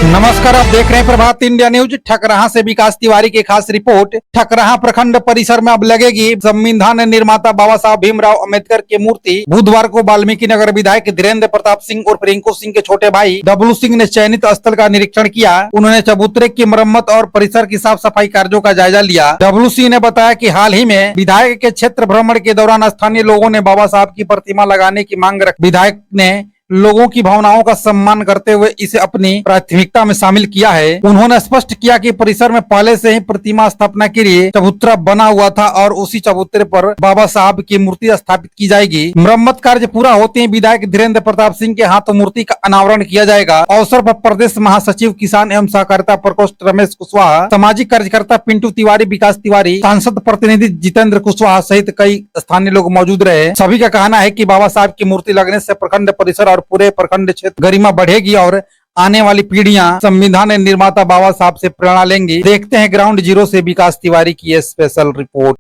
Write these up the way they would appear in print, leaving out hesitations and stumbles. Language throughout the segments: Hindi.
नमस्कार, आप देख रहे हैं प्रभात इंडिया न्यूज। ठकराहा से विकास तिवारी की खास रिपोर्ट। ठकराहा प्रखंड परिसर में अब लगेगी संविधान निर्माता बाबा साहब भीमराव अंबेडकर की मूर्ति। बुधवार को वाल्मीकि नगर विधायक धीरेन्द्र प्रताप सिंह और रिंकू सिंह के छोटे भाई डब्लू सिंह ने चयनित स्थल का निरीक्षण किया। उन्होंने चबूतरे की मरम्मत और परिसर की साफ सफाई कार्यों का जायजा लिया। डब्लू सिंह ने बताया कि हाल ही में विधायक के क्षेत्र भ्रमण के दौरान स्थानीय लोगों ने बाबा साहब की प्रतिमा लगाने की मांग रखी। विधायक ने लोगों की भावनाओं का सम्मान करते हुए इसे अपनी प्राथमिकता में शामिल किया है। उन्होंने स्पष्ट किया कि परिसर में पहले से ही प्रतिमा स्थापना के लिए चबूतरा बना हुआ था और उसी चबूतरे पर बाबा साहब की मूर्ति स्थापित की जाएगी। मरम्मत कार्य पूरा होते ही विधायक धीरेन्द्र प्रताप सिंह के हाथों मूर्ति का अनावरण किया जाएगा। अवसर पर प्रदेश महासचिव किसान एवं सहकारिता प्रकोष्ठ रमेश कुशवाहा, सामाजिक कार्यकर्ता पिंटू तिवारी, विकास तिवारी, सांसद प्रतिनिधि जितेंद्र कुशवाहा सहित कई स्थानीय लोग मौजूद रहे। सभी का कहना है कि बाबा साहब की मूर्ति लगने से प्रखंड परिसर और पूरे प्रखंड क्षेत्र गरिमा बढ़ेगी और आने वाली पीढ़ियां संविधान निर्माता बाबा साहब से प्रेरणा लेंगी। देखते हैं ग्राउंड जीरो से विकास तिवारी की ये स्पेशल रिपोर्ट।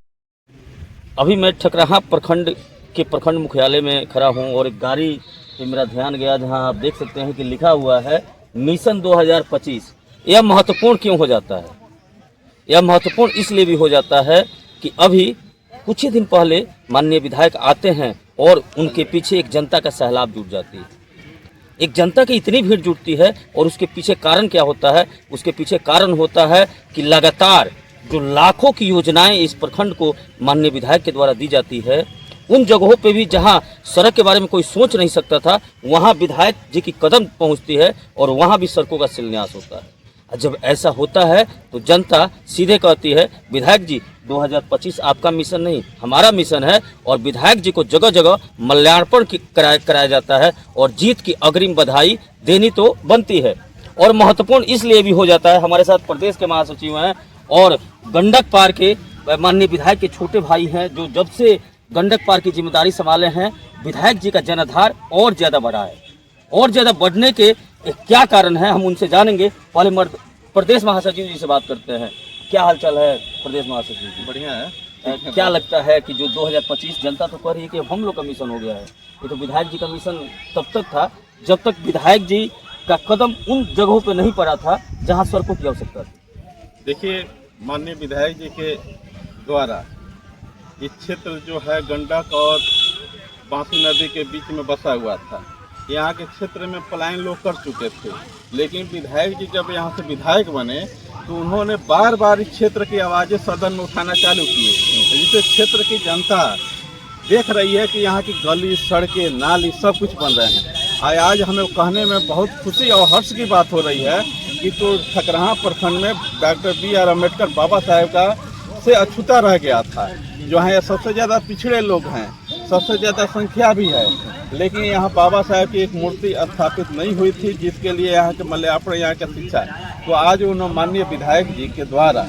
अभी मैं ठकराहा प्रखंड के प्रखंड मुख्यालय में खड़ा हूं और एक गाड़ी पे मेरा ध्यान गया जहां आप देख सकते हैं कि लिखा हुआ है मिशन 2025। यह महत्वपूर्ण क्यों हो जाता है? यह महत्वपूर्ण इसलिए भी हो जाता है कि अभी कुछ ही दिन पहले माननीय विधायक आते हैं और उनके पीछे एक जनता का सैलाब जुट जाती है। एक जनता की इतनी भीड़ जुटती है और उसके पीछे कारण क्या होता है? उसके पीछे कारण होता है कि लगातार जो लाखों की योजनाएं इस प्रखंड को माननीय विधायक के द्वारा दी जाती है, उन जगहों पे भी जहां सड़क के बारे में कोई सोच नहीं सकता था, वहां विधायक जी की कदम पहुंचती है और वहां भी सड़कों का शिलान्यास होता है। जब ऐसा होता है तो जनता सीधे कहती है विधायक जी 2025 आपका मिशन नहीं हमारा मिशन है, और विधायक जी को जगह जगह मल्यार्पण कराया जाता है और जीत की अग्रिम बधाई देनी तो बनती है। और महत्वपूर्ण इसलिए भी हो जाता है, हमारे साथ प्रदेश के महासचिव हैं और गंडक पार के माननीय विधायक के छोटे भाई हैं, जो जब से गंडक पार की जिम्मेदारी संभाले हैं विधायक जी का जनाधार और ज़्यादा बढ़ा है। और ज़्यादा बढ़ने के क्या कारण है हम उनसे जानेंगे। पहले प्रदेश महासचिव जी से बात करते हैं। क्या हालचाल है प्रदेश महासचिव जी? बढ़िया है। क्या लगता है कि जो 2025 जनता तो कह रही है कि हम लोग का मिशन हो गया है, ये तो विधायक जी का मिशन तब तक था जब तक विधायक जी का कदम उन जगहों पे नहीं पड़ा था जहां सड़कों की आवश्यकता थी। देखिए, माननीय विधायक जी के द्वारा ये क्षेत्र जो है गंडक और बांसी नदी के बीच में बसा हुआ था। यहाँ के क्षेत्र में पलायन लोग कर चुके थे, लेकिन विधायक जी जब यहाँ से विधायक बने तो उन्होंने बार बार इस क्षेत्र की आवाज़ें सदन में उठाना चालू किए, जिससे क्षेत्र की जनता देख रही है कि यहाँ की गली, सड़कें, नाली सब कुछ बन रहे हैं। आज हमें कहने में बहुत खुशी और हर्ष की बात हो रही है कि तो ठकराहा प्रखंड में डॉक्टर BR अम्बेडकर बाबा साहेब का से अछूता रह गया था। जो है सबसे ज़्यादा पिछड़े लोग हैं, सबसे ज़्यादा संख्या भी है, लेकिन यहाँ बाबा साहेब की एक मूर्ति स्थापित नहीं हुई थी, जिसके लिए यहाँ के मल्यार्पण, यहाँ की शिक्षा। तो आज उन्होंने माननीय विधायक जी के द्वारा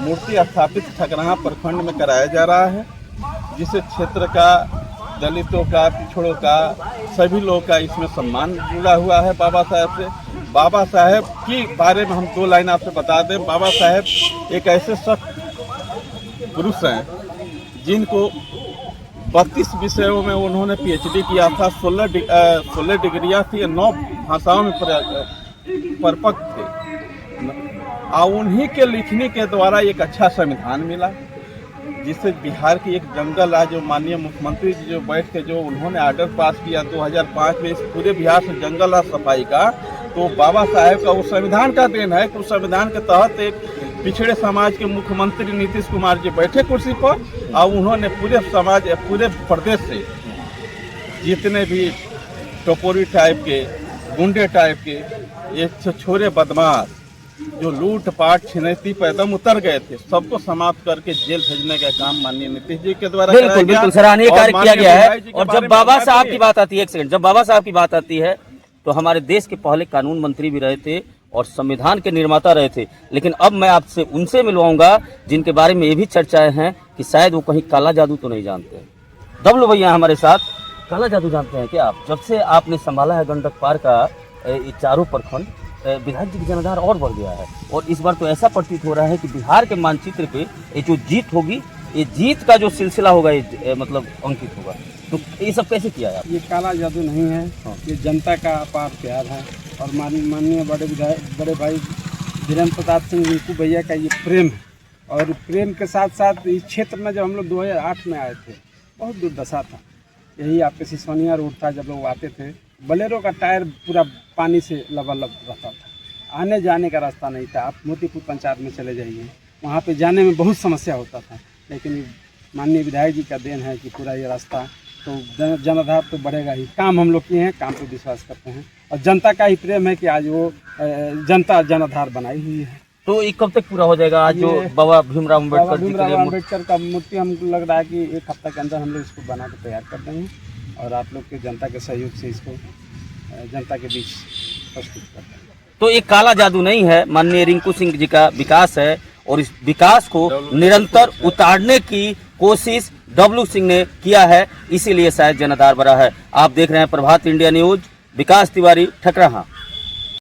मूर्ति स्थापित ठकराहा प्रखंड में कराया जा रहा है, जिससे क्षेत्र का, दलितों का, पिछड़ों का, सभी लोगों का इसमें सम्मान जुड़ा हुआ है बाबा साहेब से। बाबा साहेब के बारे में हम 2 लाइन आपसे बता दें। बाबा साहेब एक ऐसे सख्त पुरुष हैं जिनको 32 विषयों में उन्होंने PhD किया था, 16 डिग्रियाँ थी, 9 भाषाओं में परिपक्व थे। और उन्हीं के लिखने के द्वारा एक अच्छा संविधान मिला, जिससे बिहार की एक जंगल आज जो माननीय मुख्यमंत्री जी जो बैठ के जो उन्होंने ऑर्डर पास किया 2005 में इस पूरे बिहार से जंगल और सफाई का, तो बाबा साहेब का उस संविधान का देन है कि उस संविधान के तहत एक पिछड़े समाज के मुख्यमंत्री नीतीश कुमार जी बैठे कुर्सी पर, और उन्होंने पूरे समाज, पूरे प्रदेश से जितने भी टपोरी टाइप के, गुंडे टाइप के, एक छोरे बदमाश जो लूट पाट छिनैती पर एकदम उतर गए थे, सबको समाप्त करके जेल भेजने का काम माननीय नीतीश जी के द्वारा बिल्कुल सराहनीय कार्य किया गया है। और जब बाबा साहब की बात आती है, एक सेकंड, जब बाबा साहब की बात आती है तो हमारे देश के पहले कानून मंत्री भी रहे थे और संविधान के निर्माता रहे थे। लेकिन अब मैं आपसे उनसे मिलवाऊंगा जिनके बारे में ये भी चर्चाएं हैं कि शायद वो कहीं काला जादू तो नहीं जानते। डब्लू भैया हमारे साथ, काला जादू जानते हैं क्या आप? जब से आपने संभाला है गंडक पार का ये चारों प्रखंड, विधायक जी की जनाधार और बढ़ गया है और इस बार तो ऐसा प्रतीत हो रहा है कि बिहार के मानचित्र पे ये जो जीत होगी ये जीत का जो सिलसिला होगा ये मतलब अंकित होगा। तो ये सब कैसे किया है आप? ये काला जादू नहीं है, ये जनता का अपार प्यार है और माननीय बड़े भाई धीरेन्द्र प्रताप सिंह रिंकू भैया का ये प्रेम है। और प्रेम के साथ साथ इस क्षेत्र में जब हम लोग 2008 में आए थे बहुत दुर्दशा था। यही आपके सिसोनिया रोड था, जब लोग आते थे बलेरो का टायर पूरा पानी से लबालब रहता था, आने जाने का रास्ता नहीं था। आप मोतीपुर पंचायत में चले जाइए, वहाँ पे जाने में बहुत समस्या होता था। लेकिन माननीय विधायक जी का देन है कि पूरा ये रास्ता तो जनाधार तो बढ़ेगा ही। काम हम लोग किए हैं, काम पे विश्वास करते हैं और जनता का ही प्रेम है कि आज वो जनता जनाधार बनाई हुई है। तो ये कब तक पूरा हो जाएगा? आज जो बाबा भीमराव बाबा अम्बेडकर जी के भीमराव लिए अम्बेडकर का मूर्ति हमको लग रहा है कि 1 हफ्ता के अंदर हम लोग इसको बना के तैयार कर देंगे और आप लोग के जनता के सहयोग से इसको जनता के बीच प्रस्तुत कर देंगे। तो ये काला जादू नहीं है, माननीय रिंकू सिंह जी का विकास है और इस विकास को निरंतर उतारने की कोशिश डब्लू सिंह ने किया है, इसीलिए शायद जनाधार बड़ा है। आप देख रहे हैं प्रभात इंडिया न्यूज, विकास तिवारी, ठकराहा।